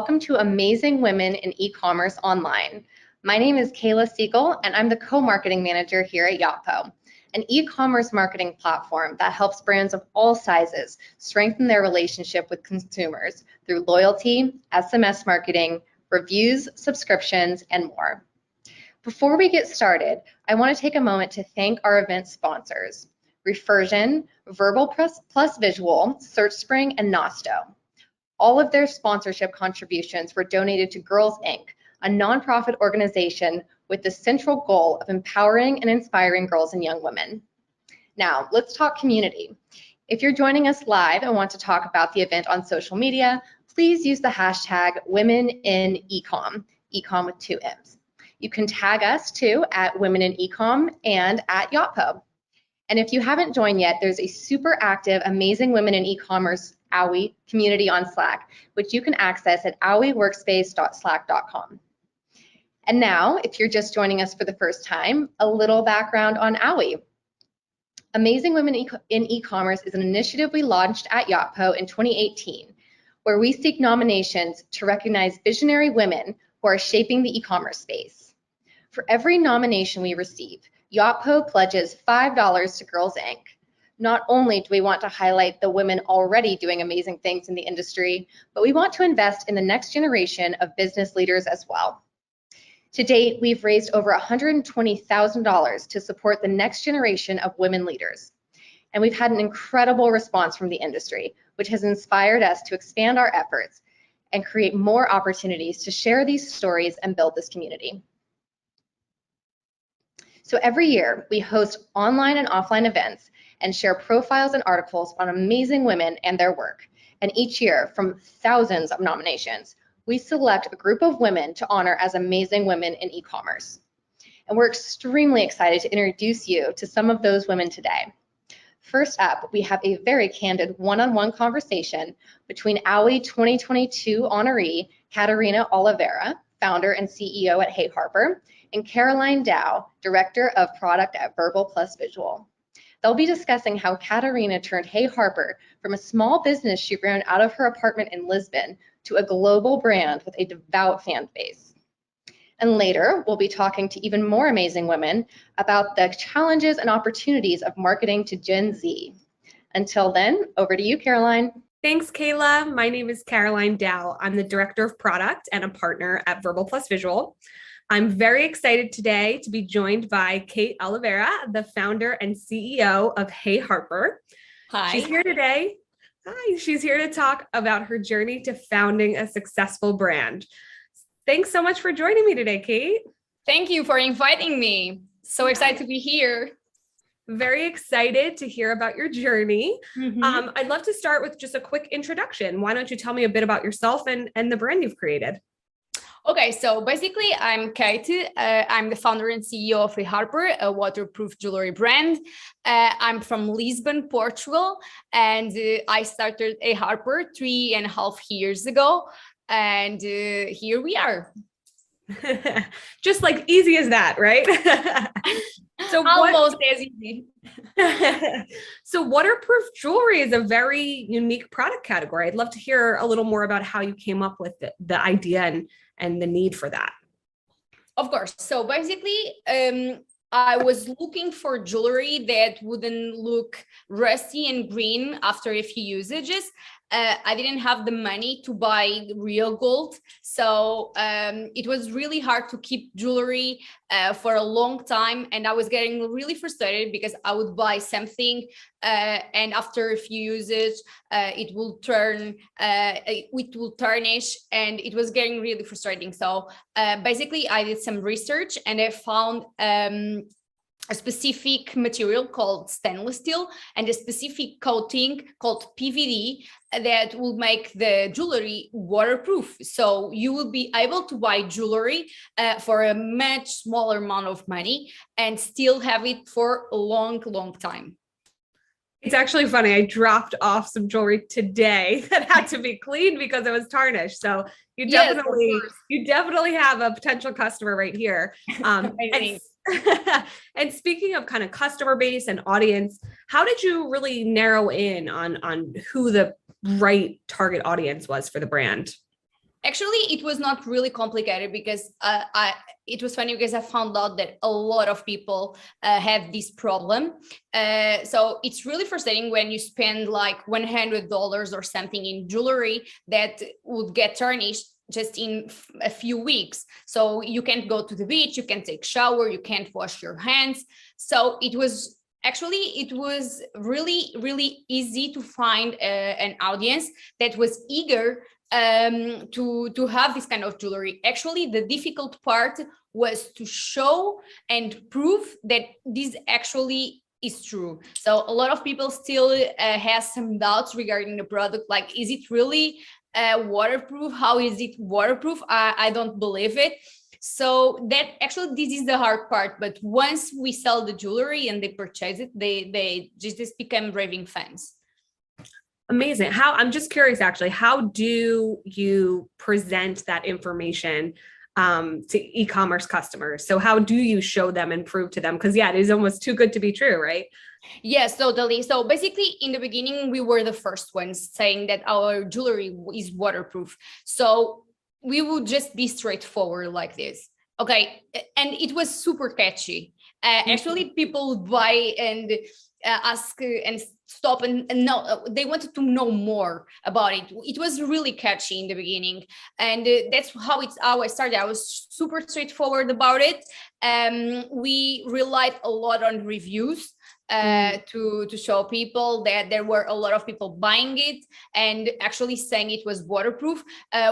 welcome to Amazing Women in E-Commerce Online. My name is Kayla Siegel, and I'm the co-marketing manager here at Yotpo, an e-commerce marketing platform that helps brands of all sizes strengthen their relationship with consumers through loyalty, SMS marketing, reviews, subscriptions, and more. Before we get started, I want to take a moment to thank our event sponsors, Refersion, Verbal Plus Visual, SearchSpring, and Nosto. All of their sponsorship contributions were donated to Girls Inc., a nonprofit organization with the central goal of empowering and inspiring girls and young women. Now, let's talk community. If you're joining us live and want to talk about the event on social media, please use the hashtag WomenInEcom, ecom with 2 M's. You can tag us too at WomenInEcom and at Yotpo. And if you haven't joined yet, there's a super active Amazing Women in E-Commerce AWIE community on Slack, which you can access at awieworkspace.slack.com. And now, if you're just joining us for the first time, a little background on AWIE. Amazing Women in E-Commerce is an initiative we launched at Yotpo in 2018, where we seek nominations to recognize visionary women who are shaping the e-commerce space. For every nomination we receive, Yotpo pledges $5 to Girls Inc. Not only do we want to highlight the women already doing amazing things in the industry, but we want to invest in the next generation of business leaders as well. To date, we've raised over $120,000 to support the next generation of women leaders. And we've had an incredible response from the industry, which has inspired us to expand our efforts and create more opportunities to share these stories and build this community. So every year, we host online and offline events and share profiles and articles on amazing women and their work. And each year, from thousands of nominations, we select a group of women to honor as amazing women in e-commerce. And we're extremely excited to introduce you to some of those women today. First up, we have a very candid one-on-one conversation between AWIE 2022 honoree Katarina Oliveira, founder and CEO at Hey Harper, and Caroline Dow, Director of Product at Verbal Plus Visual. They'll be discussing how Katarina turned Hey Harper from a small business she ran out of her apartment in Lisbon to a global brand with a devout fan base. And later, we'll be talking to even more amazing women about the challenges and opportunities of marketing to Gen Z. Until then, over to you, Caroline. Thanks, Kayla. My name is Caroline Dow. I'm the Director of Product and a partner at Verbal Plus Visual. I'm very excited today to be joined by Kate Oliveira, the founder and CEO of Hey Harper. Hi. She's here today. Hi. She's here to talk about her journey to founding a successful brand. Thanks so much for joining me today, Kate. Thank you for inviting me. So excited to be here. Very excited to hear about your journey. I'd love to start with just a quick introduction. Why don't you tell me a bit about yourself and the brand you've created? Okay, so basically I'm Kate. I'm the founder and CEO of Hey Harper, a waterproof jewelry brand. I'm from Lisbon, Portugal, and I started Hey Harper 3.5 years ago. And here we are. Just like easy as that, right? So almost as easy. So waterproof jewelry is a very unique product category. I'd love to hear a little more about how you came up with the idea and the need for that. Of course. So basically, I was looking for jewelry that wouldn't look rusty and green after a few usages. I didn't have the money to buy real gold. So it was really hard to keep jewelry for a long time. And I was getting really frustrated because I would buy something and after a few uses, it will tarnish, and it was getting really frustrating. So basically I did some research and I found a specific material called stainless steel and a specific coating called PVD that will make the jewelry waterproof. So you will be able to buy jewelry for a much smaller amount of money and still have it for a long, long time. It's actually funny. I dropped off some jewelry today that had to be cleaned because it was tarnished. So you definitely have a potential customer right here. And speaking of kind of customer base and audience, how did you really narrow in on who the right target audience was for the brand? Actually, it was not really complicated because it was funny because I found out that a lot of people have this problem. So it's really frustrating when you spend like $100 or something in jewelry that would get tarnished just in a few weeks. So you can't go to the beach, you can't take shower, you can't wash your hands. So it was really, really easy to find an audience that was eager to have this kind of jewelry. Actually, the difficult part was to show and prove that this actually is true. So a lot of people still has some doubts regarding the product, like, is it really waterproof? How is it waterproof? I don't believe it. So that actually, this is the hard part. But once we sell the jewelry and they purchase it, they just become raving fans. Amazing. I'm just curious, actually, how do you present that information to e-commerce customers? So how do you show them and prove to them? Because yeah, it is almost too good to be true, right? Yes, totally. So basically, in the beginning, we were the first ones saying that our jewelry is waterproof. So we would just be straightforward like this. Okay. And it was super catchy. Actually, people would buy and ask and stop and know, they wanted to know more about it. It was really catchy in the beginning, and that's how I started. I was super straightforward about it. We relied a lot on reviews to show people that there were a lot of people buying it and actually saying it was waterproof.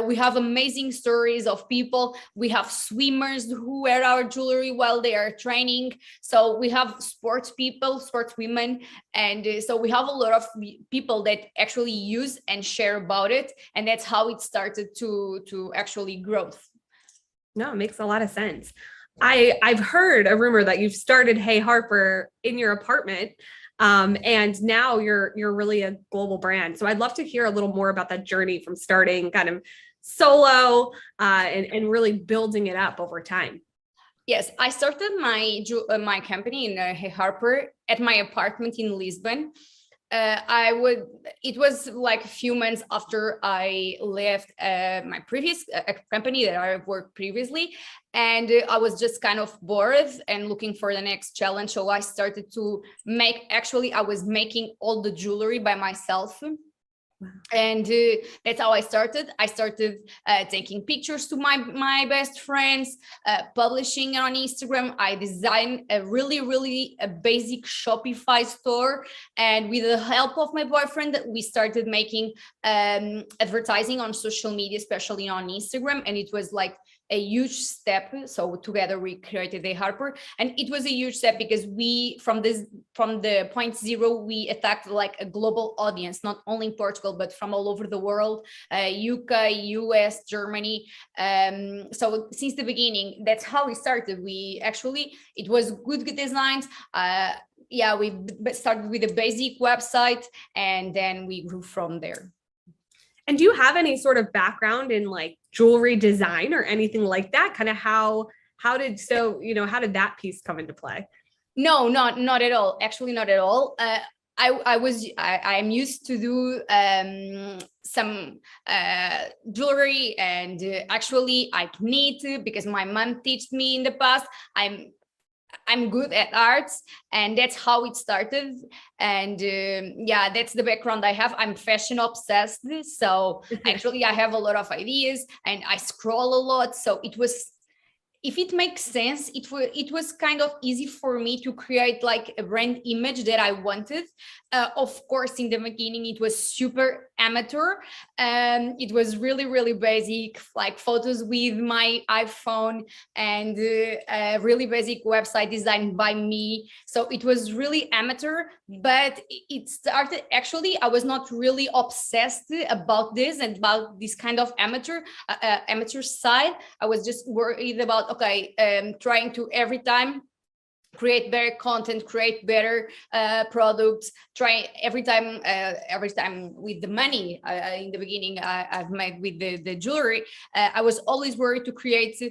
We have amazing stories of people. We have swimmers who wear our jewelry while they are training. So we have sports people, sports women. And so we have a lot of people that actually use and share about it. And that's how it started to actually grow. No, it makes a lot of sense. I've heard a rumor that you've started Hey Harper in your apartment, and now you're really a global brand. So I'd love to hear a little more about that journey from starting kind of solo and really building it up over time. Yes, I started my company in Hey Harper at my apartment in Lisbon. It was like a few months after I left my previous company that I worked previously. And I was just kind of bored and looking for the next challenge. So I started to I was making all the jewelry by myself. And that's how I started. I started taking pictures to my best friends, publishing on Instagram. I designed a really a basic Shopify store, and with the help of my boyfriend, we started making advertising on social media, especially on Instagram. And it was like a huge step. So together we created a Harper, and it was a huge step because we from the point zero we attacked like a global audience, not only in Portugal but from all over the world, UK, US, Germany. So since the beginning, that's how we started. It was good designs. We started with a basic website, and then we grew from there. And do you have any sort of background in like jewelry design or anything like that? Kind of how did that piece come into play? No, not at all. Actually, not at all. I'm used to do some jewelry, and actually I knit because my mom taught me in the past. I'm good at arts, and that's how it started. And that's the background I have. I'm fashion obsessed. So actually I have a lot of ideas and I scroll a lot. So if it makes sense, it was kind of easy for me to create like a brand image that I wanted. Of course, in the beginning, it was super amateur. It was really basic, like photos with my iPhone and a really basic website designed by me. So it was really amateur, but it started, actually, I was not really obsessed about this and about this kind of amateur side. I was just worried about, trying to every time create better content, create better products, try every time with the money in the beginning I've made with the jewelry, I was always worried to create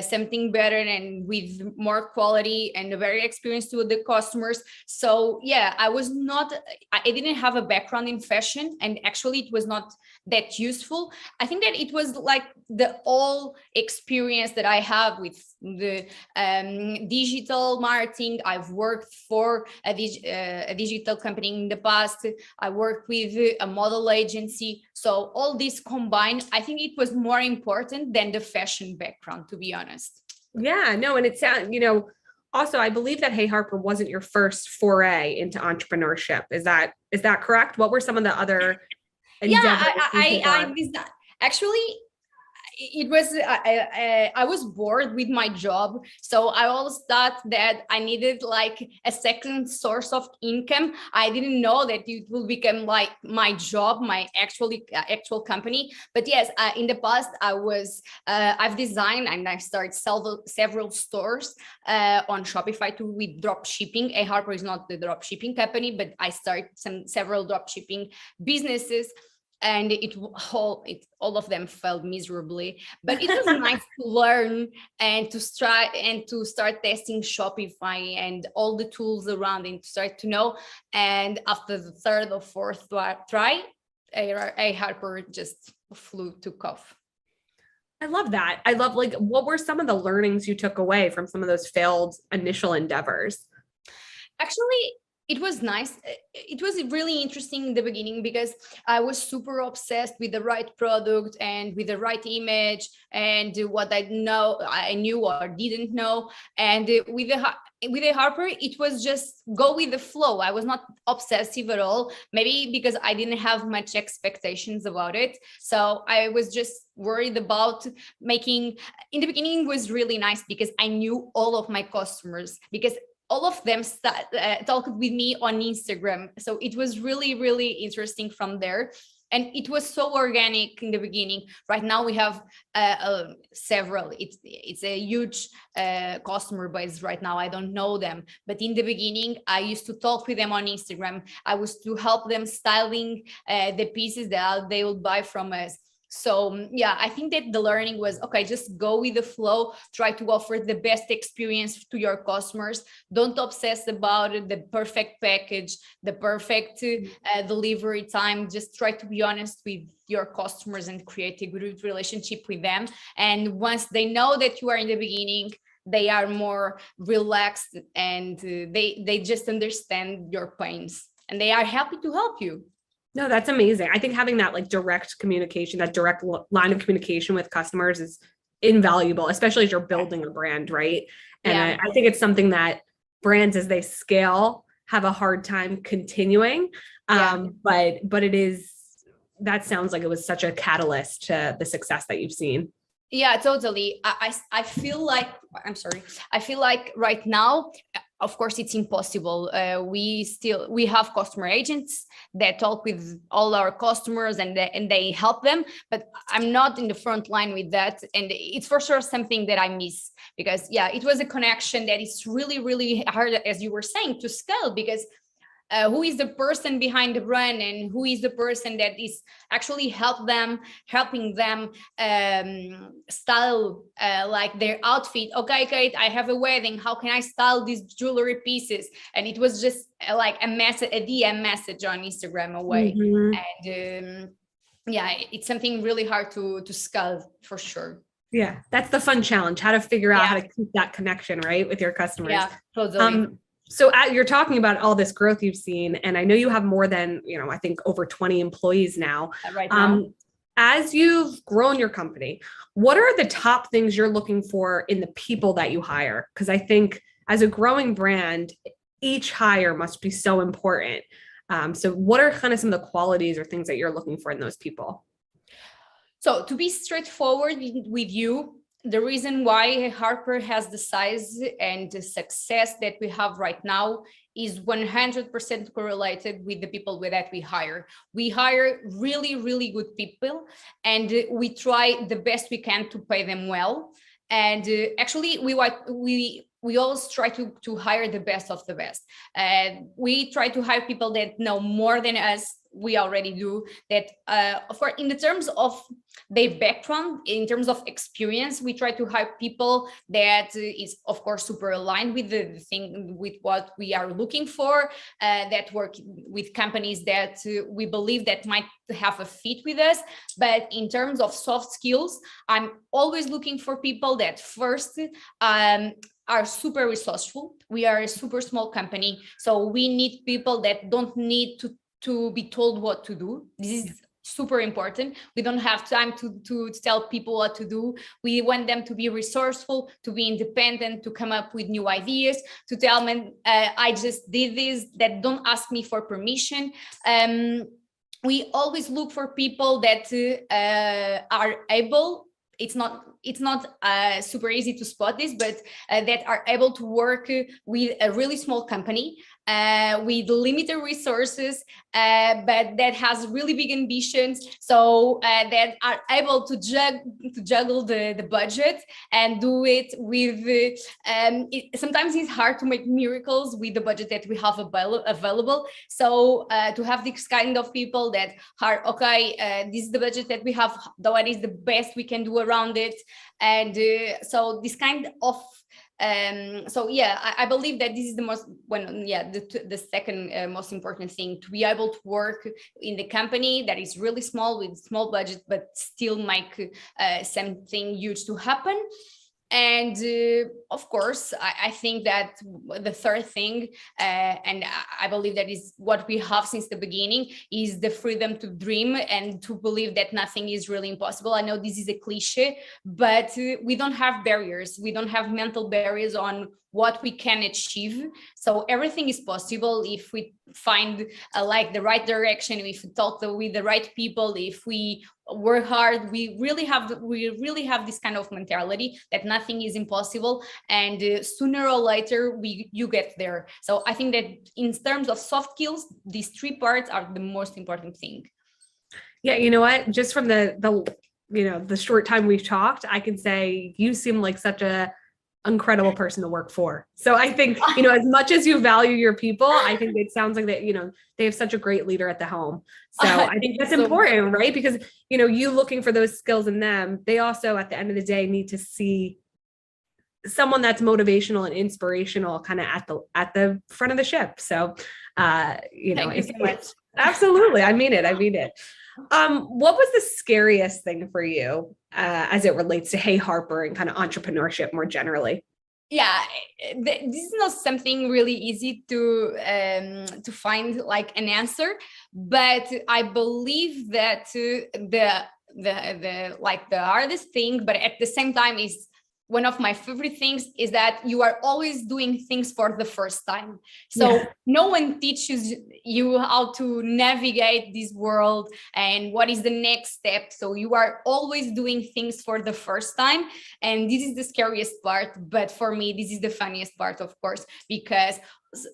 something better and with more quality and a better experience to the customers. So yeah, I didn't have a background in fashion, and actually it was not that useful. I think that it was like the all experience that I have with the digital marketing. I've worked for a digital company in the past. I worked with a model agency. So all this combined, I think it was more important than the fashion background, to be honest. Yeah, no, and it sounds, also, I believe that Hey Harper wasn't your first foray into entrepreneurship. Is that correct? What were some of the other endeavors? Actually, it was I was bored with my job, so I always thought that I needed like a second source of income. I didn't know that it will become like my job, my actual company. But yes, in the past I've designed and I started several stores on Shopify with drop shipping. Hey Harper is not the drop shipping company, but I started several drop shipping businesses. And all of them failed miserably, but it was nice to learn and to start testing Shopify and all the tools around it, to start to know. And after the third or fourth try, a Harper just took off. I love that. I love, like, what were some of the learnings you took away from some of those failed initial endeavors? Actually, it was nice. It was really interesting in the beginning because I was super obsessed with the right product and with the right image and what I knew or didn't know. And with the Harper, it was just go with the flow. I was not obsessive at all, maybe because I didn't have much expectations about it. So I was just worried about making. In the beginning, it was really nice because I knew all of my customers, because all of them talked with me on Instagram. So it was really, really interesting from there. And it was so organic in the beginning. Right now we have several. It's a huge customer base right now. I don't know them, but in the beginning, I used to talk with them on Instagram. I was to help them styling the pieces that they would buy from us. So yeah, I think that the learning was, okay, just go with the flow, try to offer the best experience to your customers. Don't obsess about the perfect package, the perfect delivery time. Just try to be honest with your customers and create a good relationship with them. And once they know that you are in the beginning, they are more relaxed and they just understand your pains and they are happy to help you. No, that's amazing. I think having that like direct communication, that direct line of communication with customers is invaluable, especially as you're building a brand, right? And yeah. I think it's something that brands, as they scale, have a hard time continuing. But it is, that sounds like it was such a catalyst to the success that you've seen. Yeah, totally. I feel like, I'm sorry. I feel like right now, of course, it's impossible. We have customer agents that talk with all our customers and they help them, but I'm not in the front line with that. And it's for sure something that I miss because yeah, it was a connection that is really, really hard, as you were saying, to scale because who is the person behind the brand and who is the person that is actually helping them style like their outfit. Okay, Kate, I have a wedding. How can I style these jewelry pieces? And it was just like a DM message on Instagram away. And yeah, it's something really hard to scale for sure. Yeah, that's the fun challenge, how to figure out how to keep that connection, right, with your customers. Yeah, totally. So you're talking about all this growth you've seen, and I know you have more than, I think over 20 employees now. Right now. As you've grown your company, what are the top things you're looking for in the people that you hire? Because I think as a growing brand, each hire must be so important. So what are kind of some of the qualities or things that you're looking for in those people? So to be straightforward with you, the reason why Harper has the size and the success that we have right now is 100% correlated with the people that we hire. We hire really, really good people, and we try the best we can to pay them well. And actually, we we always try to hire the best of the best. We try to hire people that know more than us. We already do that. Of course, in the terms of their background, in terms of experience, we try to hire people that is, of course, super aligned with the thing, with what we are looking for, that work with companies that we believe that might have a fit with us. But in terms of soft skills, I'm always looking for people that first are super resourceful. We are a super small company, so we need people that don't need to be told what to do. This is super important. We don't have time to tell people what to do. We want them to be resourceful, to be independent, to come up with new ideas, to tell them, I just did this, that don't ask me for permission. We always look for people that are able, it's not super easy to spot this, but that are able to work with a really small company with limited resources, but that has really big ambitions. So that are able to juggle the budget and do it with. Sometimes it's hard to make miracles with the budget that we have available. So to have this kind of people that are okay, this is the budget that we have. What is the best we can do around it? And so this kind of so yeah, I believe that this is the most the second most important thing, to be able to work in the company that is really small with small budget, but still make something huge to happen. And of course, I think that the third thing, and I believe that is what we have since the beginning, is the freedom to dream and to believe that nothing is really impossible. I know this is a cliche, but we don't have barriers. We don't have mental barriers on what we can achieve. So everything is possible if we find like the right direction, if we talk with the right people, if we work hard. We really have this kind of mentality that nothing is impossible, and sooner or later you get there. So I think that in terms of soft skills, these three parts are the most important thing. Yeah, you know what? Just from the short time we've talked, I can say you seem like such a incredible person to work for. So I think, as much as you value your people, I think it sounds like that, they have such a great leader at the helm. So I think that's important, right? Because, you looking for those skills in them, they also, at the end of the day, need to see someone that's motivational and inspirational kind of at the front of the ship. So, absolutely. I mean it. What was the scariest thing for you as it relates to Hey Harper and kind of entrepreneurship more generally? Yeah, this is not something really easy to find like an answer, but I believe that the hardest thing, but at the same time is one of my favorite things, is that you are always doing things for the first time. So no one teaches you how to navigate this world and what is the next step. So you are always doing things for the first time. And this is the scariest part. But for me, this is the funniest part, of course, because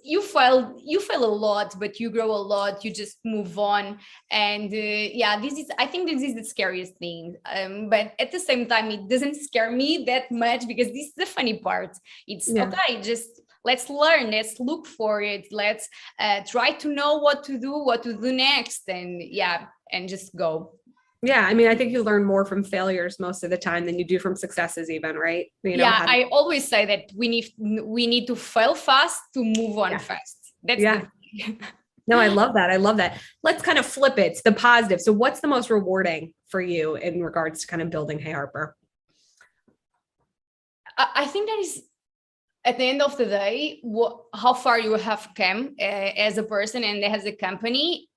you fail a lot, but you grow a lot, you just move on. And I think this is the scariest thing, but at the same time it doesn't scare me that much, because this is the funny part. It's okay, just let's learn, let's look for it, let's try to know what to do next, and just go. Yeah, I mean, I think you learn more from failures most of the time than you do from successes even, right? I always say that we need to fail fast to move on fast. That's No, I love that. Let's kind of flip it to the positive. So what's the most rewarding for you in regards to kind of building Hey Harper? I think that is, at the end of the day, how far you have come as a person and as a company,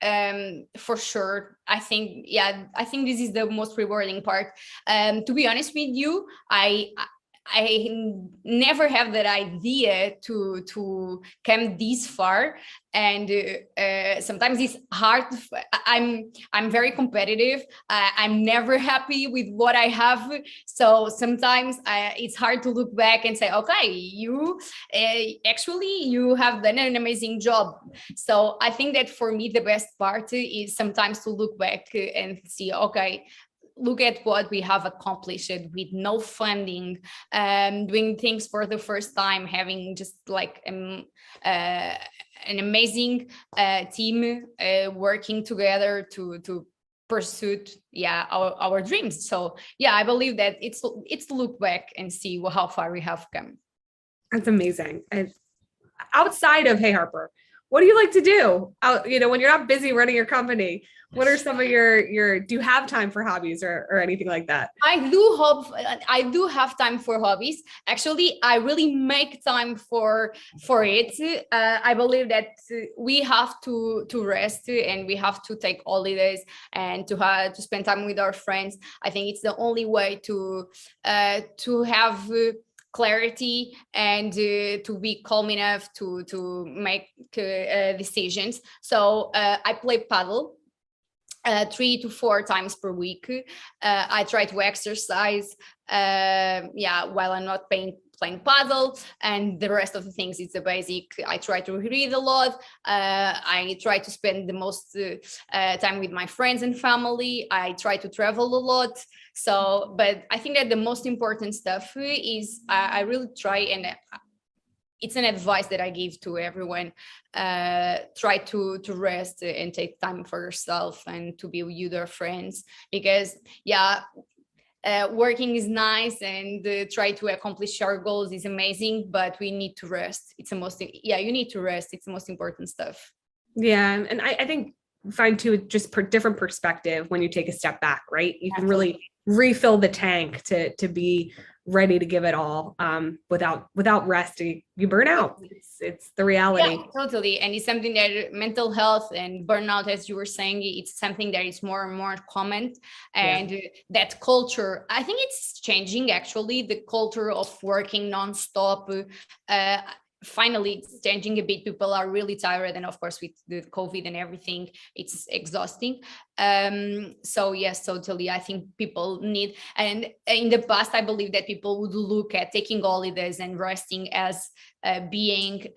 for sure. I think this is the most rewarding part. To be honest with you, I never have that idea to come this far, and sometimes it's hard. I'm very competitive. I'm never happy with what I have, so sometimes it's hard to look back and say, okay, you have done an amazing job. So I think that for me the best part is sometimes to look back and see, okay, look at what we have accomplished with no funding, doing things for the first time, having just like an amazing team working together to pursue our dreams. So yeah, I believe that it's to look back and see how far we have come. That's amazing. And outside of Hey Harper, what do you like to do when you're not busy running your company? What are some of your do you have time for hobbies or anything like that? I do have time for hobbies. Actually, I really make time for it. I believe that we have to rest, and we have to take holidays, and to spend time with our friends. I think it's the only way to have clarity and to be calm enough to make decisions. So I play paddle 3 to 4 times per week. I try to exercise while I'm not playing paddle, and the rest of the things is the basic. I try to read a lot. I try to spend the most time with my friends and family. I try to travel a lot. So, but I think that the most important stuff is I really try, and it's an advice that I give to everyone. Try to rest and take time for yourself and to be with your friends, because working is nice, and try to accomplish our goals is amazing, but we need to rest. You need to rest. It's the most important stuff. Yeah. And I think find too, just different perspective when you take a step back, right? You can really refill the tank to be ready to give it all. Without resting, you burn out. It's the reality. Yeah, totally. And it's something that mental health and burnout, as you were saying, it's something that is more and more common. And that culture, I think it's changing, actually, the culture of working nonstop. Finally, it's changing a bit. People are really tired, and of course with the COVID and everything, it's exhausting. So yes, totally, I think people need, and in the past I believe that people would look at taking holidays and resting as being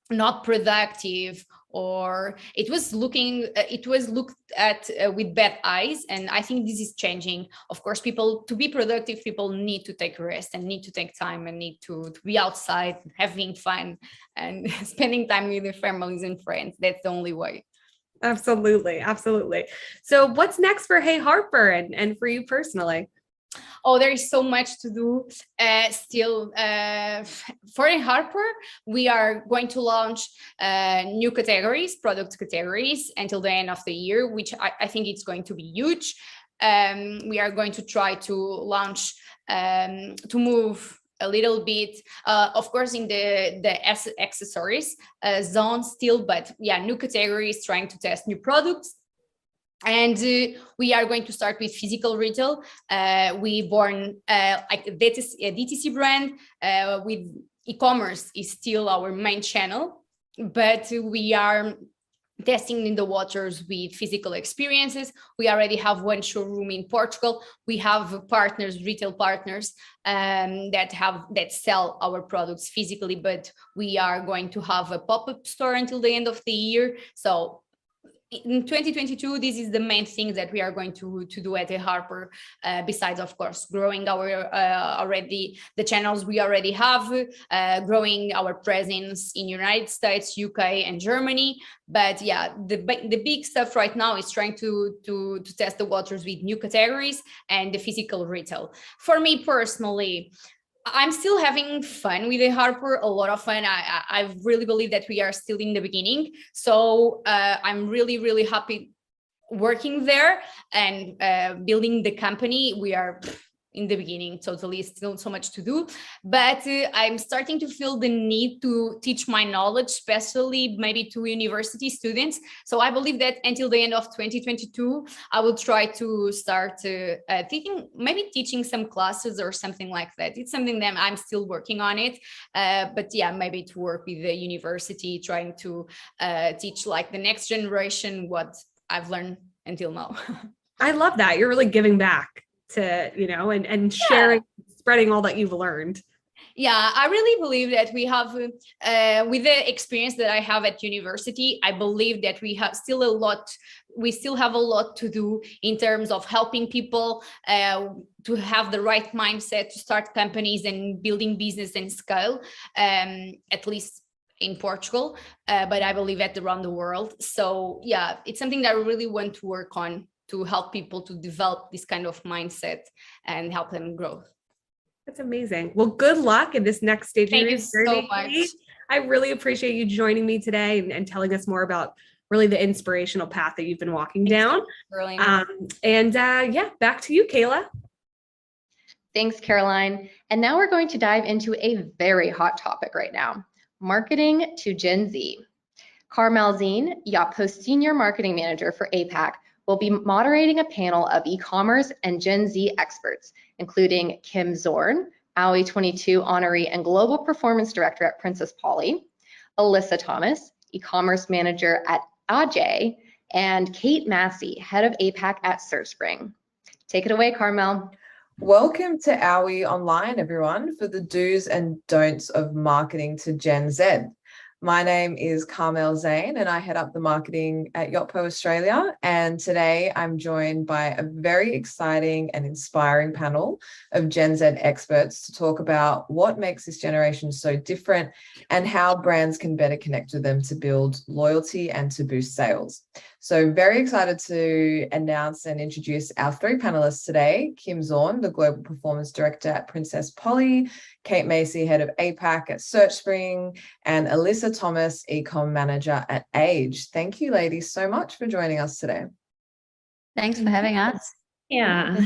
not productive, or it was looked at with bad eyes. And I think this is changing. Of course, to be productive, people need to take rest and need to take time and need to be outside having fun and spending time with their families and friends. That's the only way. Absolutely. So what's next for Hey Harper and for you personally? Oh, there is so much to do still. For Harper, we are going to launch new product categories until the end of the year, which I think it's going to be huge. We are going to try to launch, to move a little bit, of course, in the accessories zone still, but new categories, trying to test new products. And we are going to start with physical retail. We born like a DTC brand with e-commerce is still our main channel, but we are testing in the waters with physical experiences. We already have one showroom in Portugal. We have retail partners that sell our products physically, but we are going to have a pop-up store until the end of the year. So in 2022, this is the main thing that we are going to do at the Harper, besides, of course, growing our already the channels we already have, growing our presence in United States, UK, and Germany. But the big stuff right now is trying to test the waters with new categories and the physical retail. For me personally, I'm still having fun with the Harper, a lot of fun. I really believe that we are still in the beginning. So I'm really, really happy working there and building the company. We are in the beginning, totally, still so much to do, but I'm starting to feel the need to teach my knowledge, especially maybe to university students. So I believe that until the end of 2022, I will try to start teaching some classes or something like that. It's something that I'm still working on it, but maybe to work with the university, trying to teach like the next generation what I've learned until now. I love that. You're really giving back to, and sharing, spreading all that you've learned. Yeah, I really believe that we have, with the experience that I have at university, I believe that we still have a lot to do in terms of helping people to have the right mindset to start companies and building business and scale, at least in Portugal, but I believe around the world. So yeah, it's something that I really want to work on to help people to develop this kind of mindset and help them grow. That's amazing. Well, good luck in this next stage Thank of you your journey. so much. I really appreciate you joining me today and telling us more about really the inspirational path that you've been walking down. Yeah, back to you, Kayla. Thanks, Caroline. And now we're going to dive into a very hot topic right now, marketing to Gen Z. Carmel Zine, Yotpo's Senior Marketing Manager for APAC, will be moderating a panel of e-commerce and Gen Z experts, including Kim Zorn, AWIE 22 Honoree and Global Performance Director at Princess Polly, Alyssa Thomas, e-commerce manager at AWIE, and Kate Massey, head of APAC at SearchSpring. Take it away, Carmel. Welcome to AWIE Online, everyone, for the do's and don'ts of marketing to Gen Z. My name is Carmel Zane and I head up the marketing at Yotpo Australia. And today I'm joined by a very exciting and inspiring panel of Gen Z experts to talk about what makes this generation so different and how brands can better connect with them to build loyalty and to boost sales. So very excited to announce and introduce our three panelists today: Kim Zorn, the Global Performance Director at Princess Polly, Kate Massey, Head of APAC at SearchSpring, and Alyssa Thomas, Ecom Manager at Age. Thank you, ladies, so much for joining us today. Thanks for having us. Yeah.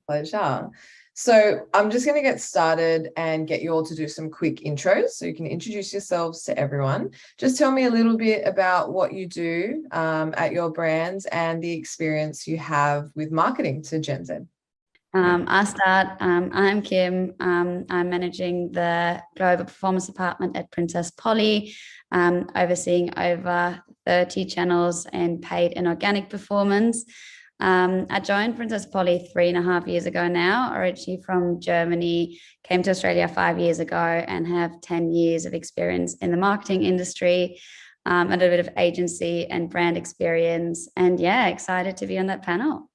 Pleasure. So I'm just going to get started and get you all to do some quick intros so you can introduce yourselves to everyone. Just tell me a little bit about what you do at your brands and the experience you have with marketing to Gen Z. I'll start. I'm Kim. I'm managing the Global Performance Department at Princess Polly, overseeing over 30 channels and paid and organic performance. I joined Princess Polly 3.5 years ago now, originally from Germany, came to Australia 5 years ago and have 10 years of experience in the marketing industry, a little bit of agency and brand experience. And yeah, excited to be on that panel.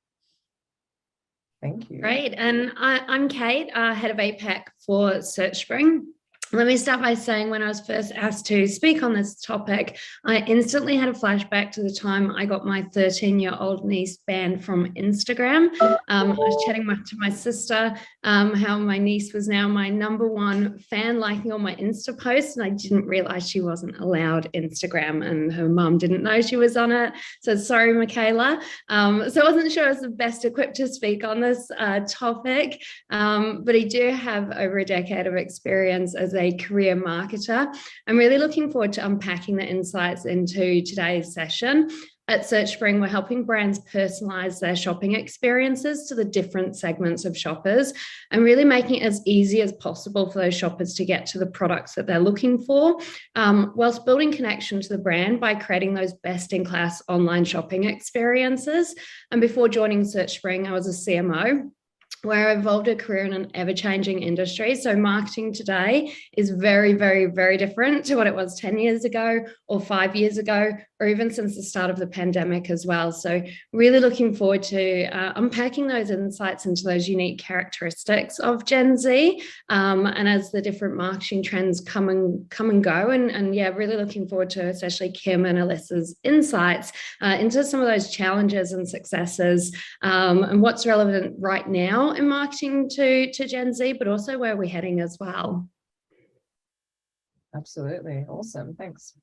Thank you. Great. And I'm Kate, head of APAC for SearchSpring. Let me start by saying when I was first asked to speak on this topic, I instantly had a flashback to the time I got my 13-year-old niece banned from Instagram. I was chatting to my sister how my niece was now my #1 fan, liking all my Insta posts, and I didn't realize she wasn't allowed Instagram and her mum didn't know she was on it. So sorry, Michaela. So I wasn't sure I was the best equipped to speak on this topic, but I do have over a decade of experience as a career marketer. I'm really looking forward to unpacking the insights into today's session. At SearchSpring, we're helping brands personalize their shopping experiences to the different segments of shoppers and really making it as easy as possible for those shoppers to get to the products that they're looking for, whilst building connection to the brand by creating those best-in-class online shopping experiences. And before joining SearchSpring, I was a CMO, where I evolved a career in an ever-changing industry. So marketing today is very, very, very different to what it was 10 years ago or 5 years ago, or even since the start of the pandemic as well. So really looking forward to unpacking those insights into those unique characteristics of Gen Z, and as the different marketing trends come and go. And yeah, really looking forward to especially Kim and Alyssa's insights into some of those challenges and successes, and what's relevant right now in marketing to Gen Z, but also where we're heading as well. Absolutely. Awesome. Thanks.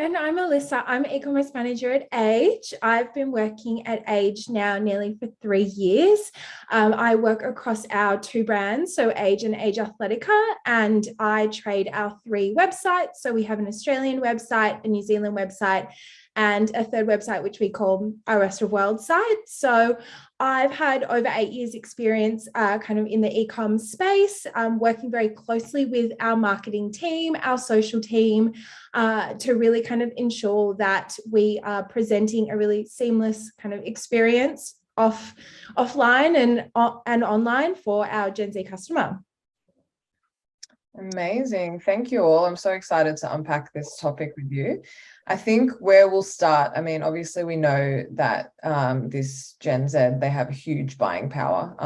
And I'm Alyssa. I'm e-commerce manager at Age. I've been working at Age now nearly for 3 years. I work across our 2 brands, so Age and Age Athletica, and I trade our 3 websites. So we have an Australian website, a New Zealand website, and a 3rd website, which we call our Rest of World site. So I've had over 8 years experience kind of in the e-com space, working very closely with our marketing team, our social team, to really kind of ensure that we are presenting a really seamless kind of experience offline and online for our Gen Z customer. Amazing. Thank you all. I'm so excited to unpack this topic with you. I think where we'll start, I mean, obviously we know that this Gen Z, they have a huge buying power,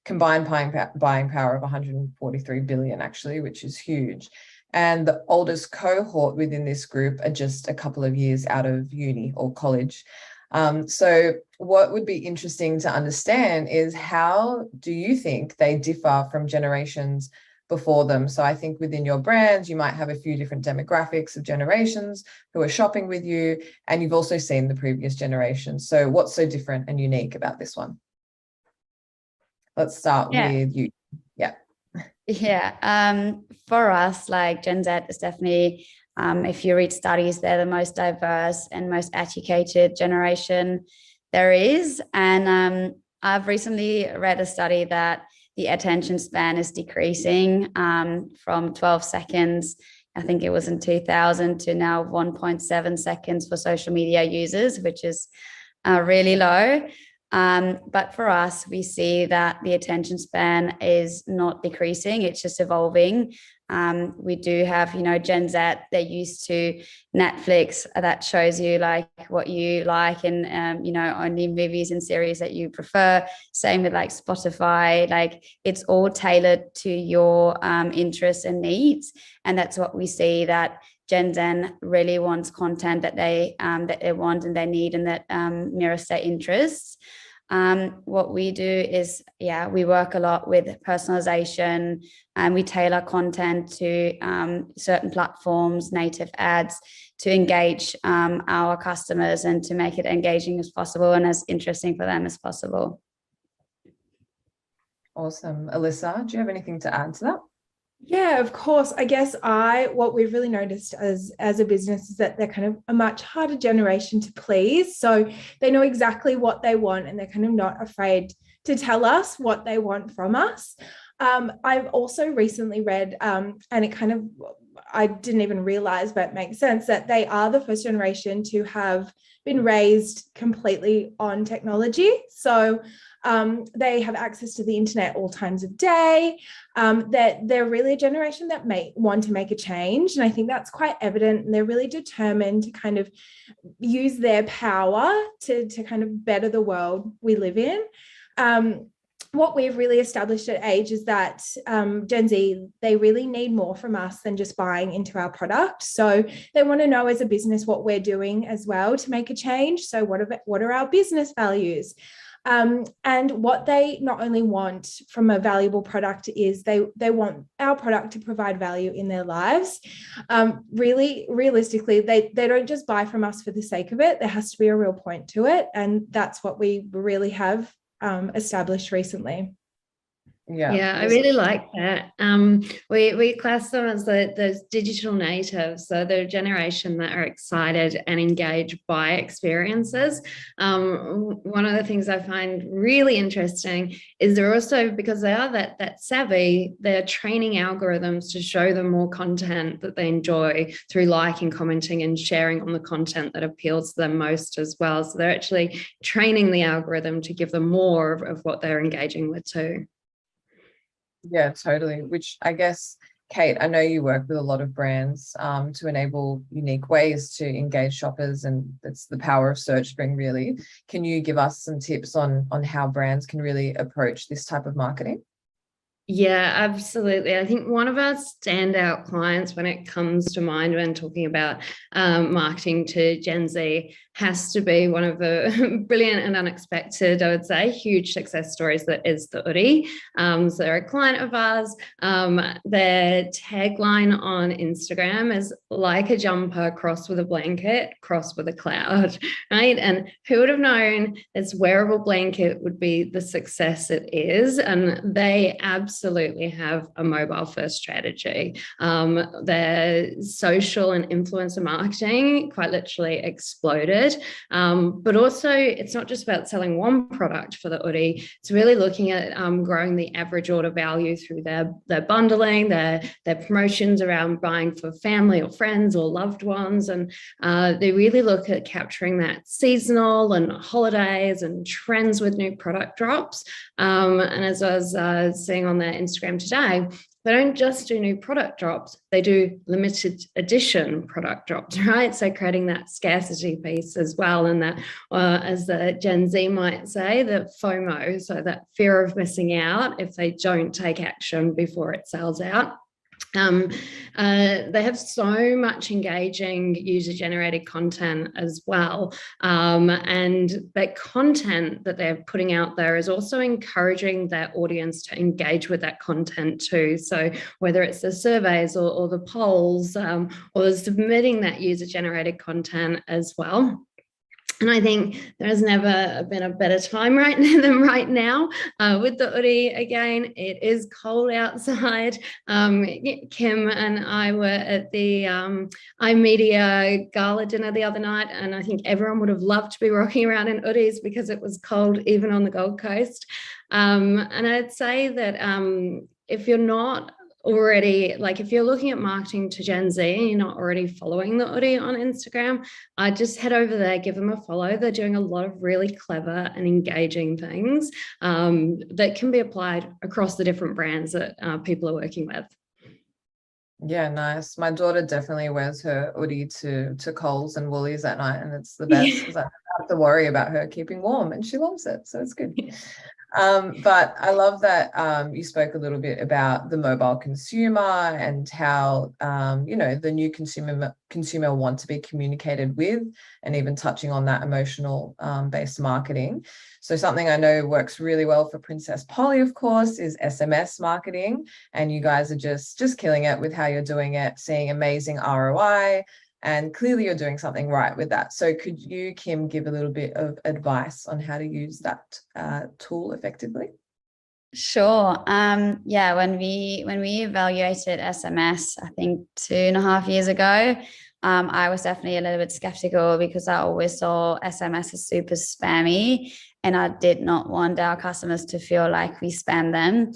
combined buying power of 143 billion actually, which is huge. And the oldest cohort within this group are just a couple of years out of uni or college. So what would be interesting to understand is, how do you think they differ from generations before them? So I think within your brands, you might have a few different demographics of generations who are shopping with you, and you've also seen the previous generation. So what's so different and unique about this one? Let's start with you. Yeah. For us, like Gen Z is definitely, if you read studies, they're the most diverse and most educated generation there is. And I've recently read a study that the attention span is decreasing from 12 seconds, I think it was in 2000, to now 1.7 seconds for social media users, which is really low. But for us, we see that the attention span is not decreasing, it's just evolving. We do have, Gen Z, they're used to Netflix that shows you like what you like and, only movies and series that you prefer. Same with like Spotify, like it's all tailored to your interests and needs. And that's what we see, that Gen Z really wants content that they want and they need, and that mirrors their interests. What we do is, we work a lot with personalization, and we tailor content to certain platforms, native ads, to engage our customers and to make it engaging as possible and as interesting for them as possible. Awesome. Alyssa, do you have anything to add to that? Yeah, of course. I guess what we've really noticed as a business is that they're kind of a much harder generation to please. So they know exactly what they want, and they're kind of not afraid to tell us what they want from us. I've also recently read, and it kind of, I didn't even realize, but it makes sense, that they are the first generation to have been raised completely on technology. So they have access to the internet all times of day, that they're really a generation that may want to make a change. And I think that's quite evident, and they're really determined to kind of use their power to kind of better the world we live in. What we've really established at AWIE is that Gen Z, they really need more from us than just buying into our product. So they want to know as a business what we're doing as well to make a change. So what are our business values? And what they not only want from a valuable product is they want our product to provide value in their lives. Really, realistically, they don't just buy from us for the sake of it. There has to be a real point to it. And that's what we really have established recently. Yeah, I really like that. We class them as those digital natives, so the generation that are excited and engaged by experiences. One of the things I find really interesting is they're also, because they are that savvy, they're training algorithms to show them more content that they enjoy through liking, commenting, and sharing on the content that appeals to them most as well. So they're actually training the algorithm to give them more of what they're engaging with too. Yeah, totally. Which I guess, Kate, I know you work with a lot of brands to enable unique ways to engage shoppers, and that's the power of SearchSpring, really. Can you give us some tips on how brands can really approach this type of marketing? Yeah, absolutely. I think one of our standout clients when it comes to mind when talking about marketing to Gen Z has to be one of the brilliant and unexpected, I would say, huge success stories that is the AWIE. So they're a client of ours. Their tagline on Instagram is like a jumper crossed with a blanket, crossed with a cloud, right? And who would have known this wearable blanket would be the success it is? And they absolutely have a mobile first strategy. Their social and influencer marketing quite literally exploded. But also, it's not just about selling one product for the AWIE. It's really looking at growing the average order value through their bundling, their promotions around buying for family or friends or loved ones. And they really look at capturing that seasonal and holidays and trends with new product drops. And as I was seeing on their Instagram today, they don't just do new product drops, they do limited edition product drops, right? So creating that scarcity piece as well. And that, as the Gen Z might say, the FOMO, so that fear of missing out if they don't take action before it sells out. They have so much engaging user-generated content as well, and that content that they're putting out there is also encouraging their audience to engage with that content too. So whether it's the surveys or the polls, or submitting that user-generated content as well. And I think there has never been a better time than right now with the hoodie. Again, it is cold outside. Kim and I were at the iMedia gala dinner the other night, and I think everyone would have loved to be rocking around in hoodies because it was cold even on the Gold Coast. And I'd say that if you're not already, like if you're looking at marketing to Gen Z and you're not already following the hoodie on Instagram, just head over there, give them a follow. They're doing a lot of really clever and engaging things that can be applied across the different brands that people are working with. Yeah, nice. My daughter definitely wears her hoodie to Coles and Woolies at night, and it's the best because I don't have to worry about her keeping warm, and she loves it, so it's good. But I love that you spoke a little bit about the mobile consumer and how the new consumer want to be communicated with, and even touching on that emotional based marketing. So something I know works really well for Princess Polly, of course, is SMS marketing, and you guys are just killing it with how you're doing it, seeing amazing ROI. And clearly you're doing something right with that. So could you, Kim, give a little bit of advice on how to use that tool effectively? Sure. Yeah, when we evaluated SMS, I think 2.5 years ago, I was definitely a little bit skeptical because I always saw SMS as super spammy, and I did not want our customers to feel like we spam them.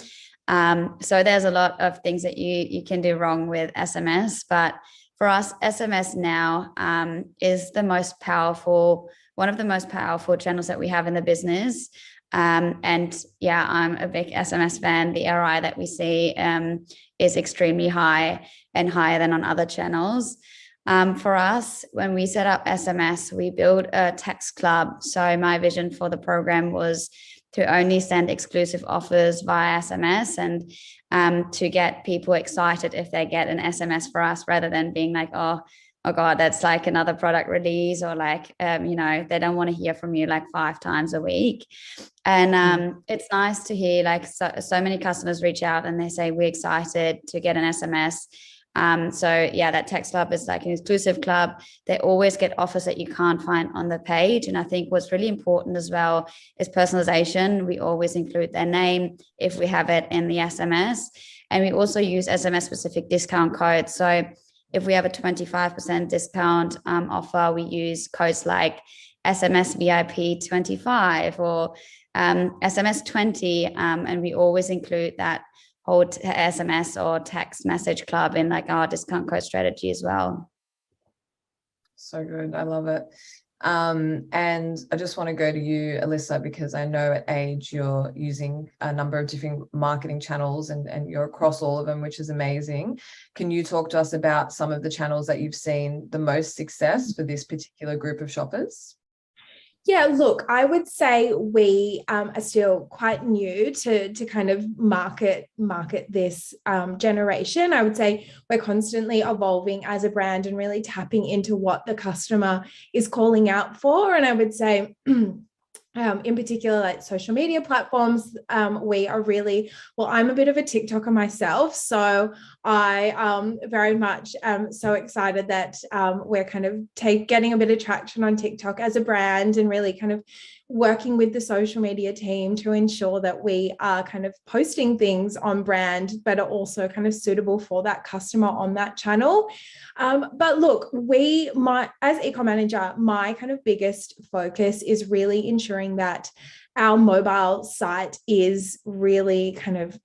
So there's a lot of things that you can do wrong with SMS, but for us, SMS now is one of the most powerful channels that we have in the business. And yeah, I'm a big SMS fan. The ROI that we see is extremely high and higher than on other channels. For us, when we set up SMS, we built a text club. So my vision for the program was to only send exclusive offers via SMS, and to get people excited if they get an SMS for us, rather than being like, oh God, that's like another product release, or like, they don't want to hear from you like 5 times a week. And it's nice to hear like so many customers reach out and they say, we're excited to get an SMS. So yeah, that text club is like an exclusive club. They always get offers that you can't find on the page. And I think what's really important as well is personalization. We always include their name if we have it in the SMS. And we also use SMS specific discount codes. So if we have a 25% discount offer, we use codes like SMS VIP 25 or SMS 20. And we always include that whole SMS or text message club in like our discount code strategy as well. So good. I love it. And I just want to go to you, Alyssa, because I know at Age you're using a number of different marketing channels and you're across all of them, which is amazing. Can you talk to us about some of the channels that you've seen the most success for this particular group of shoppers? Yeah, look, I would say we are still quite new to kind of market this generation. I would say we're constantly evolving as a brand and really tapping into what the customer is calling out for. And I would say in particular, like social media platforms, we are really, well, I'm a bit of a TikToker myself, so I very much am so excited that we're kind of getting a bit of traction on TikTok as a brand, and really kind of working with the social media team to ensure that we are kind of posting things on brand, but are also kind of suitable for that customer on that channel. But look, as ecom manager, my kind of biggest focus is really ensuring that our mobile site is really kind of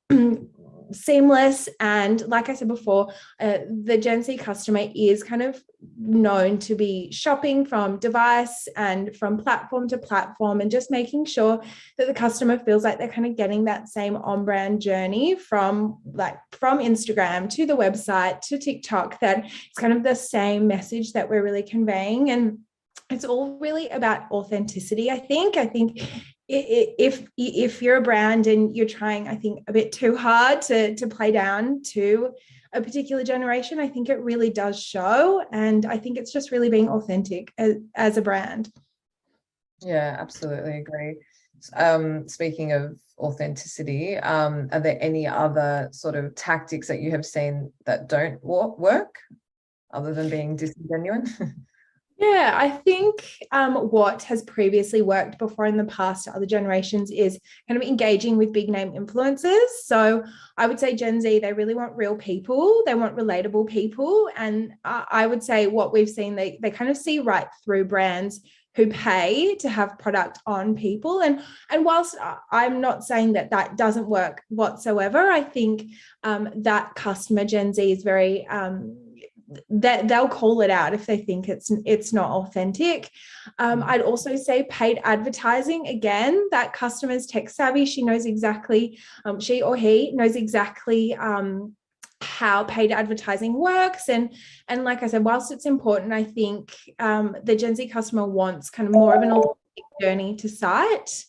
seamless. And like I said before, the Gen Z customer is kind of known to be shopping from device and from platform to platform, and just making sure that the customer feels like they're kind of getting that same on-brand journey from Instagram to the website to TikTok, that it's kind of the same message that we're really conveying. And it's all really about authenticity. I think if you're a brand and you're trying, I think, a bit too hard to play down to a particular generation, I think it really does show. And I think it's just really being authentic as a brand. Yeah, absolutely agree. Speaking of authenticity, are there any other sort of tactics that you have seen that don't work other than being disingenuine? Yeah, I think what has previously worked before in the past to other generations is kind of engaging with big name influencers. So I would say Gen Z, they really want real people. They want relatable people. And I would say what we've seen, they kind of see right through brands who pay to have product on people. And whilst I'm not saying that doesn't work whatsoever, I think that customer Gen Z is very... that they'll call it out if they think it's not authentic. I'd also say paid advertising. Again, that customer's tech savvy. She knows exactly, she or he knows exactly how paid advertising works. And like I said, whilst it's important, I think the Gen Z customer wants kind of more of an authentic journey to site.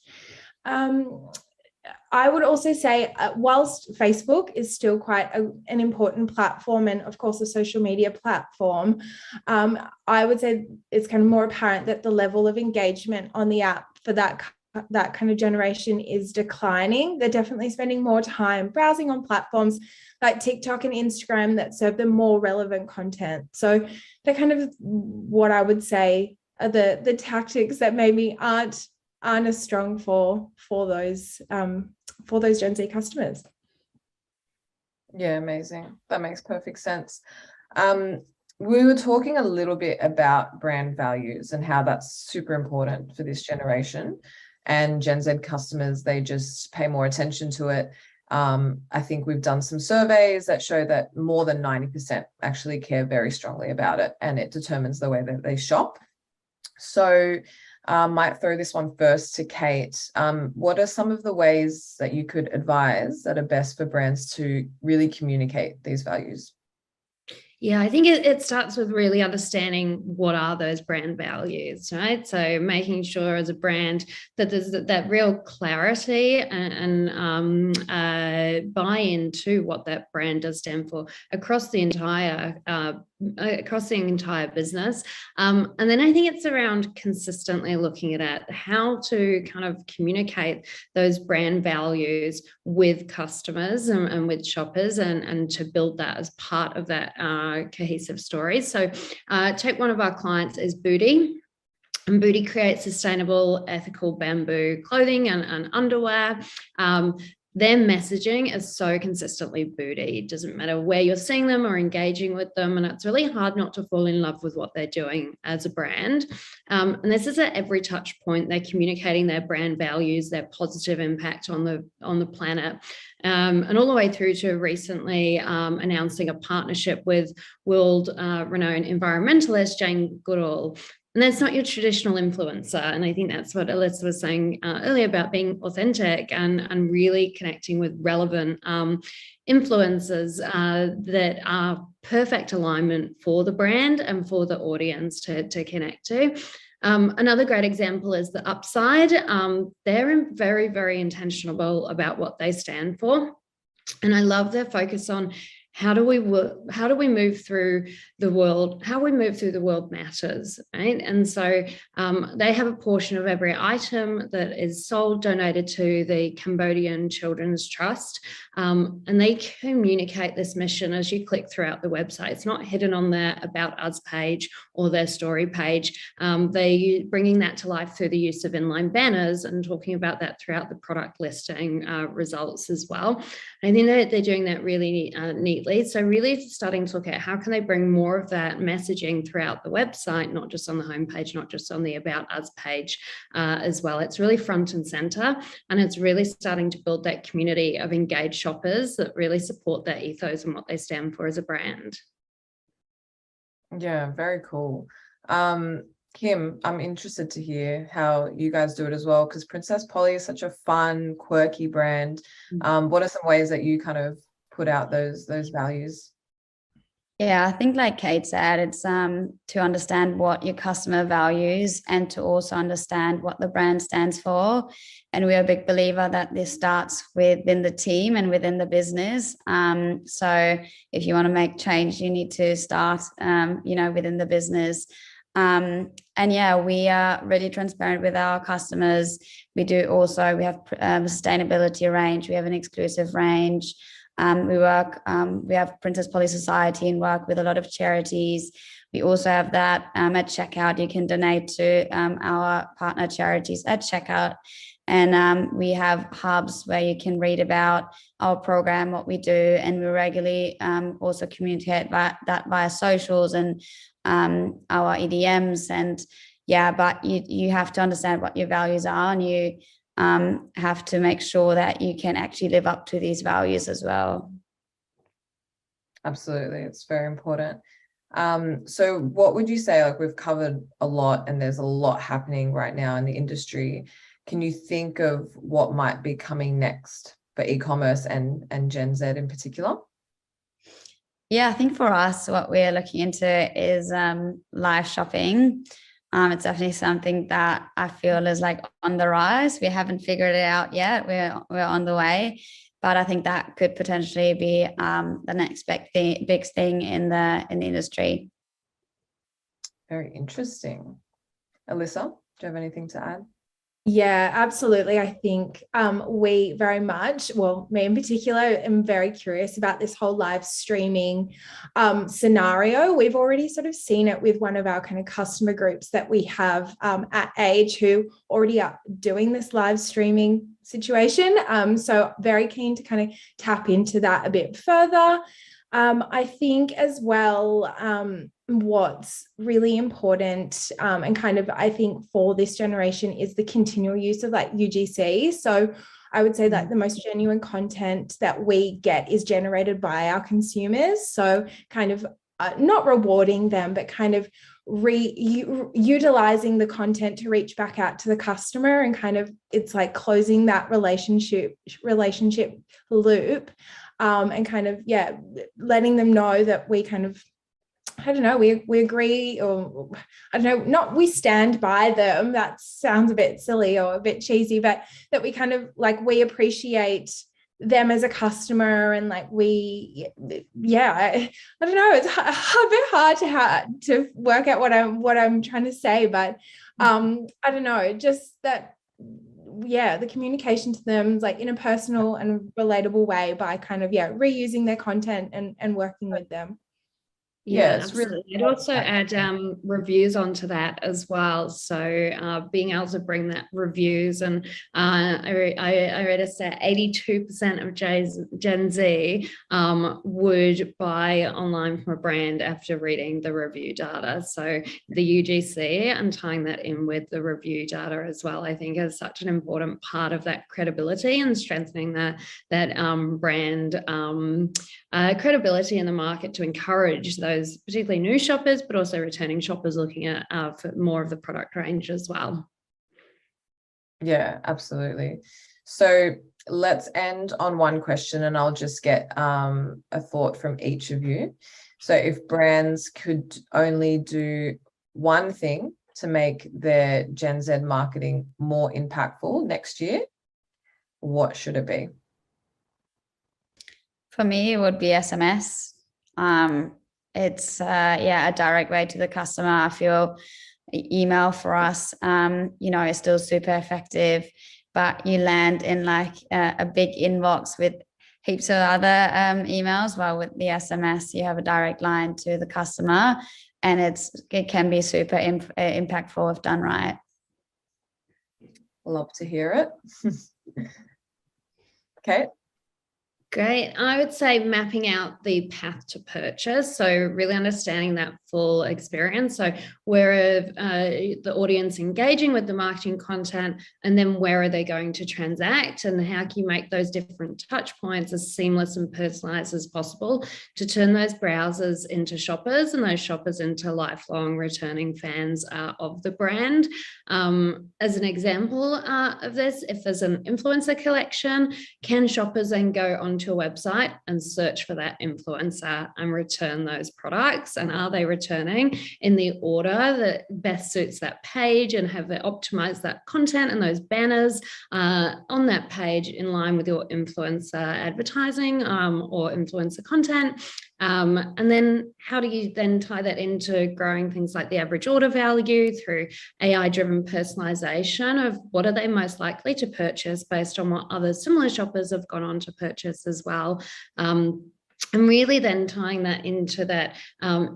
I would also say, whilst Facebook is still quite an important platform, and of course a social media platform, I would say it's kind of more apparent that the level of engagement on the app for that kind of generation is declining. They're definitely spending more time browsing on platforms like TikTok and Instagram that serve them more relevant content. So they're kind of what I would say are the tactics that maybe aren't as strong for those Gen Z customers. Yeah, amazing. That makes perfect sense. We were talking a little bit about brand values and how that's super important for this generation, and Gen Z customers, they just pay more attention to it. I think we've done some surveys that show that more than 90% actually care very strongly about it, and it determines the way that they shop. So might throw this one first to Kate. What are some of the ways that you could advise that are best for brands to really communicate these values? Yeah, I think it starts with really understanding what are those brand values, right? So making sure as a brand that there's that real clarity and buy-in to what that brand does stand for across the entire business. And then I think it's around consistently looking at how to kind of communicate those brand values with customers and with shoppers, and to build that as part of that cohesive story. So take one of our clients is Booty. And Booty creates sustainable, ethical bamboo clothing and underwear. Their messaging is so consistently Booty. It doesn't matter where you're seeing them or engaging with them, and it's really hard not to fall in love with what they're doing as a brand. And this is at every touch point. They're communicating their brand values, their positive impact on the planet, and all the way through to recently announcing a partnership with world-renowned environmentalist Jane Goodall. And that's not your traditional influencer. And I think that's what Alyssa was saying earlier about being authentic and really connecting with relevant influencers that are perfect alignment for the brand and for the audience to connect to. Another great example is the Upside. They're very, very intentional about what they stand for. And I love their focus on how do we move through the world? How we move through the world matters, right? And so they have a portion of every item that is sold donated to the Cambodian Children's Trust, and they communicate this mission as you click throughout the website. It's not hidden on their About Us page or their story page. They're bringing that to life through the use of inline banners and talking about that throughout the product listing results as well. I think that they're doing that really neatly completely. So really starting to look at how can they bring more of that messaging throughout the website, not just on the homepage, not just on the About Us page as well. It's really front and center, and it's really starting to build that community of engaged shoppers that really support their ethos and what they stand for as a brand. Yeah, very cool. Kim, I'm interested to hear how you guys do it as well, because Princess Polly is such a fun, quirky brand. What are some ways that you kind of put out those values? Yeah, I think like Kate said, it's to understand what your customer values and to also understand what the brand stands for. And we're a big believer that this starts within the team and within the business. So if you want to make change, you need to start, within the business. And yeah, we are really transparent with our customers. We have a sustainability range. We have an exclusive range. We have Princess Polly Society and work with a lot of charities. We also have that at checkout. You can donate to our partner charities at checkout. And we have hubs where you can read about our program, what we do, and we regularly also communicate that via socials and our EDMs. And yeah, but you have to understand what your values are, and you have to make sure that you can actually live up to these values as well. Absolutely, it's very important. So what would you say, like we've covered a lot and there's a lot happening right now in the industry. Can you think of what might be coming next for e-commerce and Gen Z in particular? Yeah, I think for us, what we're looking into is live shopping. It's definitely something that I feel is like on the rise. We haven't figured it out yet. We're on the way, but I think that could potentially be the next big thing in the industry. Very interesting. Alyssa, do you have anything to add? Yeah, absolutely. I think we very much, well, me in particular, am very curious about this whole live streaming scenario. We've already sort of seen it with one of our kind of customer groups that we have at Age, who already are doing this live streaming situation. So very keen to kind of tap into that a bit further. I think as well, what's really important and kind of, I think for this generation is the continual use of like UGC. So I would say that the most genuine content that we get is generated by our consumers. So kind of not rewarding them, but kind of utilizing the content to reach back out to the customer, and kind of it's like closing that relationship loop. And kind of, yeah, letting them know that we kind of, I don't know, we agree, or I don't know, not we stand by them. That sounds a bit silly or a bit cheesy, but that we kind of like, we appreciate them as a customer, and like I don't know, it's a bit hard to work out what I'm trying to say, but I don't know, just that. Yeah, the communication to them like in a personal and relatable way by kind of reusing their content and working with them. Yeah, absolutely. I'd also add reviews onto that as well. So being able to bring that reviews, and I read a stat, 82% of Gen Z would buy online from a brand after reading the review data. So the UGC and tying that in with the review data as well, I think is such an important part of that credibility and strengthening that brand credibility in the market to encourage those particularly new shoppers, but also returning shoppers looking at for more of the product range as well. Yeah, absolutely. So let's end on one question, and I'll just get a thought from each of you. So if brands could only do one thing to make their Gen Z marketing more impactful next year, what should it be? For me, it would be SMS. It's a direct way to the customer. I feel email for us, is still super effective, but you land in like a big inbox with heaps of other emails. While with the SMS, you have a direct line to the customer, and it can be super impactful if done right. Love to hear it. Okay. Great. I would say mapping out the path to purchase. So really understanding that full experience. So where are the audience engaging with the marketing content, and then where are they going to transact, and how can you make those different touch points as seamless and personalized as possible to turn those browsers into shoppers and those shoppers into lifelong returning fans of the brand. As an example of this, if there's an influencer collection, can shoppers then go onto a website and search for that influencer and return those products? And are they returning in the order that best suits that page, and have they optimized that content and those banners on that page in line with your influencer advertising or influencer content? And then how do you then tie that into growing things like the average order value through AI-driven personalization of what are they most likely to purchase based on what other similar shoppers have gone on to purchase as well? And really then tying that into that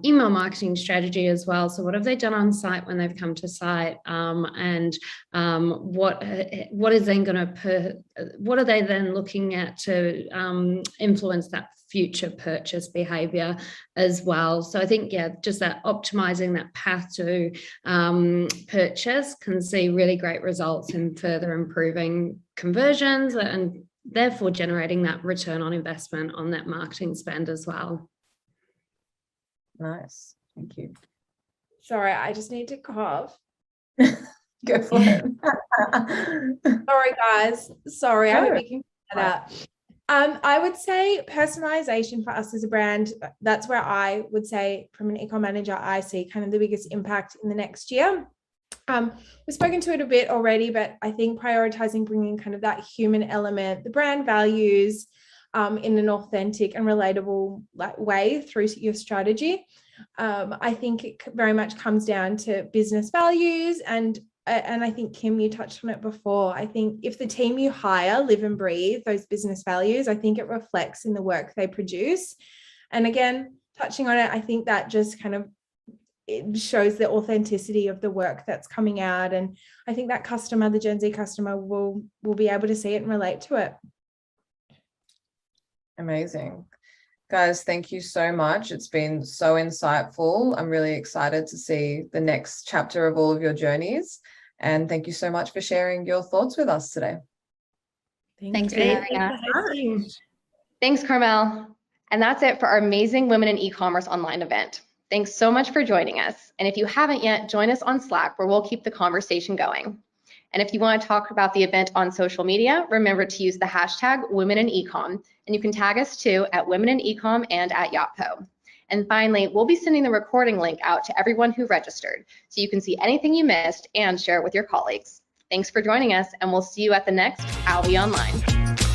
email marketing strategy as well. So what have they done on site when they've come to site, and what is then going to what are they then looking at to influence that future purchase behavior as well? So I think, yeah, just that optimizing that path to purchase can see really great results in further improving conversions and therefore generating that return on investment on that marketing spend as well. Nice. Thank you. Sorry, I just need to cough. Go for it. Sorry, guys. Sorry, I hope you can get that out. I would say personalization for us as a brand, that's where I would say from an ecom manager, I see kind of the biggest impact in the next year. We've spoken to it a bit already, but I think prioritizing bringing kind of that human element, the brand values in an authentic and relatable way through your strategy. I think it very much comes down to business values, and I think, Kim, you touched on it before. I think if the team you hire live and breathe those business values, I think it reflects in the work they produce. And again, touching on it, I think that just kind of it shows the authenticity of the work that's coming out. And I think that customer, the Gen Z customer, will be able to see it and relate to it. Amazing. Guys, thank you so much. It's been so insightful. I'm really excited to see the next chapter of all of your journeys. And thank you so much for sharing your thoughts with us today. Thanks for having us. Thanks, Carmel. And that's it for our amazing Women in E-commerce online event. Thanks so much for joining us. And if you haven't yet, join us on Slack, where we'll keep the conversation going. And if you want to talk about the event on social media, remember to use the hashtag Women in Ecom. And you can tag us too at Women in Ecom and at Yotpo. And finally, we'll be sending the recording link out to everyone who registered, so you can see anything you missed and share it with your colleagues. Thanks for joining us, and we'll see you at the next AWIE Online.